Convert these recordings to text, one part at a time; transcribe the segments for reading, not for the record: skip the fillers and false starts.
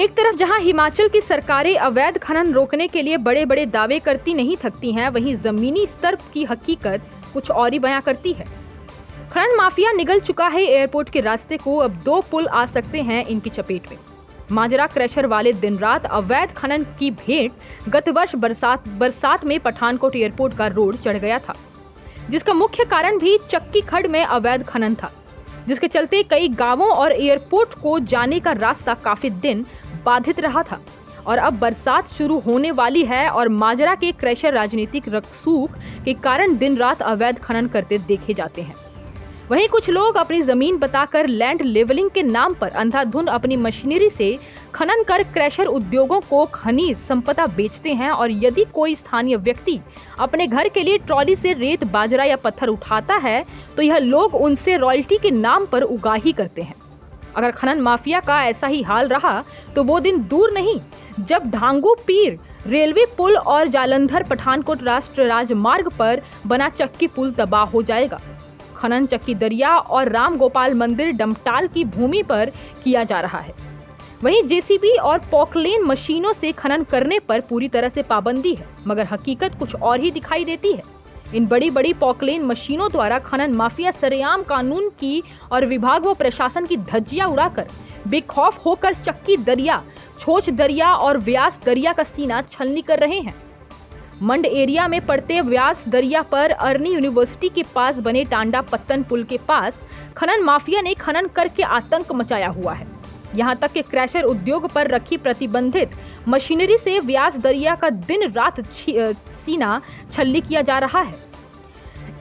एक तरफ जहां हिमाचल की सरकारें अवैध खनन रोकने के लिए बड़े बड़े दावे करती नहीं थकती हैं, वहीं जमीनी स्तर की हकीकत कुछ और ही बयां करती है। खनन माफिया निगल चुका है एयरपोर्ट के रास्ते को। अब 2 पुल आ सकते हैं इनकी चपेट में। माजरा क्रैशर वाले दिन रात अवैध खनन की भेंट गत वर्ष बरसात में पठानकोट एयरपोर्ट का रोड चढ़ गया था, जिसका मुख्य कारण भी चक्की खड्ड में अवैध खनन था, जिसके चलते कई गांवों और एयरपोर्ट को जाने का रास्ता काफी दिन बाधित रहा था। और अब बरसात शुरू होने वाली है और माजरा के क्रैशर राजनीतिक रसूख के कारण दिन रात अवैध खनन करते देखे जाते हैं। वहीं कुछ लोग अपनी जमीन बताकर लैंड लेवलिंग के नाम पर अंधाधुंध अपनी मशीनरी से खनन कर क्रैशर उद्योगों को खनिज संपदा बेचते हैं। और यदि कोई स्थानीय व्यक्ति अपने घर के लिए ट्रॉली से रेत, बाजरा या पत्थर उठाता है तो यह लोग उनसे रॉयल्टी के नाम पर उगाही करते हैं। अगर खनन माफिया का ऐसा ही हाल रहा तो वो दिन दूर नहीं जब ढांगू पीर रेलवे पुल और जालंधर पठानकोट राष्ट्रीय राजमार्ग पर बना चक्की पुल तबाह हो जाएगा। खनन चक्की दरिया और राम गोपाल मंदिर डमटाल की भूमि पर किया जा रहा है। वहीं जेसीबी और पॉकलेन मशीनों से खनन करने पर पूरी तरह से पाबंदी है, मगर हकीकत कुछ और ही दिखाई देती है। इन बड़ी बड़ी पॉकलेन मशीनों द्वारा खनन माफिया सरेआम कानून की और विभाग व प्रशासन की धज्जियां उड़ाकर बेखौफ होकर चक्की दरिया, छोच दरिया और व्यास दरिया का सीना छलनी कर रहे हैं। मंड एरिया में पड़ते व्यास दरिया पर अर्नी यूनिवर्सिटी के पास बने टांडा पत्तन पुल के पास खनन माफिया ने खनन करके आतंक मचाया हुआ है। यहाँ तक कि क्रैशर उद्योग पर रखी प्रतिबंधित मशीनरी से व्यास दरिया का दिन रात सीना छलनी किया जा रहा है।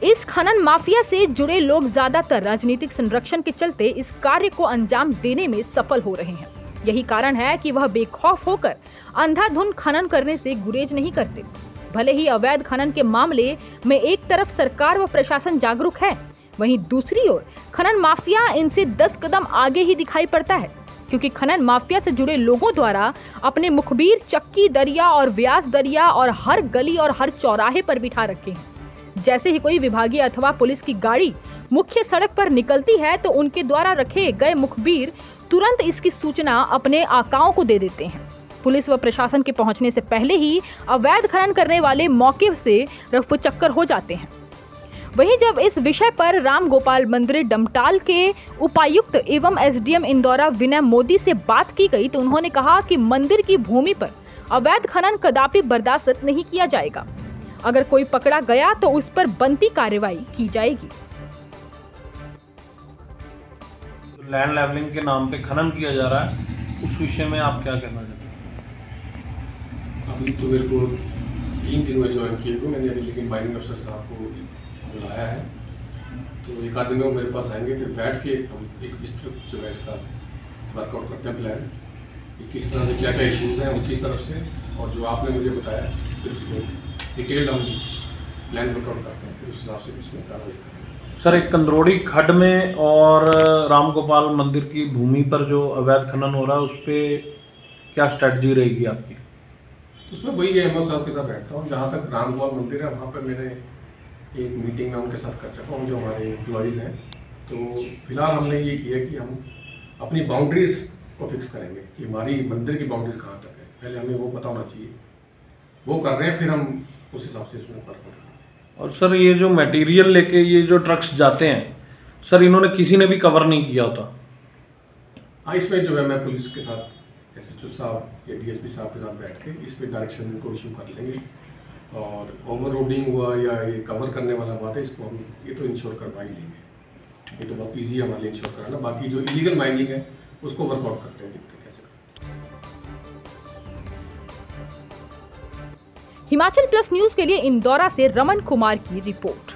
इस खनन माफिया से जुड़े लोग ज्यादातर राजनीतिक संरक्षण के चलते इस कार्य को अंजाम देने में सफल हो रहे हैं। यही कारण है कि वह बेखौफ होकर अंधाधुंध खनन करने से गुरेज नहीं करते। भले ही अवैध खनन के मामले में एक तरफ सरकार व प्रशासन जागरूक है, वहीं दूसरी ओर खनन माफिया इनसे 10 कदम आगे ही दिखाई पड़ता है, क्योंकि खनन माफिया से जुड़े लोगों द्वारा अपने मुखबिर चक्की दरिया और व्यास दरिया और हर गली और हर चौराहे पर बिठा रखे हैं। जैसे ही कोई विभागीय अथवा पुलिस की गाड़ी मुख्य सड़क पर निकलती है तो उनके द्वारा रखे गए मुखबिर तुरंत इसकी सूचना अपने आकाओं को दे देते हैं। पुलिस व प्रशासन के पहुंचने से पहले ही अवैध खनन करने वाले मौके से रफू चक्कर हो जाते हैं। वहीं जब इस विषय पर राम गोपाल मंदिर डमटाल के उपायुक्त एवं एसडीएम इंदौरा विनय मोदी से बात की गई तो उन्होंने कहा कि मंदिर की भूमि पर अवैध खनन कदापि बर्दाश्त नहीं किया जाएगा। अगर कोई पकड़ा गया तो उस पर बनती कार्रवाई की जाएगी। लैंड लेवलिंग के नाम पे खनन किया जा रहा है, उस विषय में आप क्या कहना चाहते हैं? अभी तो मेरे को 3 दिन में ज्वाइन किए हुए मैंने अभी, लेकिन माइनिंग अफसर साहब को बुलाया है तो 1 आध दिन में वो मेरे पास आएंगे। फिर बैठ के हम एक स्ट्रिक्ट जो है इसका वर्कआउट करते हैं प्लान कि किस तरह से क्या क्या इश्यूज़ हैं उनकी तरफ से, और जो आपने मुझे बताया फिर उसको डिटेल्ड हम प्लान वर्कआउट करते हैं, फिर उस हिसाब से उसमें कार्रवाई करेंगे। सर, एक कंदरोड़ी खड्ड में और राम गोपाल मंदिर की भूमि पर जो अवैध खनन हो रहा है उस पर क्या स्ट्रेटजी रहेगी आपकी? उसमें वही है, एमओ साहब के साथ बैठता हूँ। जहाँ तक राम गोपाल मंदिर है वहाँ पर मैंने एक मीटिंग में उनके साथ कर चुका हूँ, जो हमारे एम्प्लॉयज़ हैं। तो फिलहाल हमने ये किया कि हम अपनी बाउंड्रीज़ को फिक्स करेंगे कि हमारी मंदिर की बाउंड्रीज कहाँ तक है, पहले हमें वो पता होना चाहिए। वो कर रहे हैं, फिर हम उस हिसाब से इसमें वर्क करेंगे। और सर, ये जो मटेरियल लेके ये जो ट्रक्स जाते हैं सर, इन्होंने किसी ने भी कवर नहीं किया होता? हाँ, इसमें जो है मैं पुलिस के साथ एसएचओ साहब या डीएसपी साहब के साथ बैठ के इस पर डायरेक्शन को इशू कर लेंगे, और ओवर रोडिंग हुआ या ये कवर करने वाला बात है, इसको हम ये तो इंश्योर करवा ही लेंगे। ये तो बहुत ईजी है हमारे लिए इंश्योर कराना। बाकी जो इलीगल माइनिंग है उसको वर्कआउट करते हैं, देखते हैं कैसे। हिमाचल प्लस न्यूज के लिए इंदौरा से रमन कुमार की रिपोर्ट।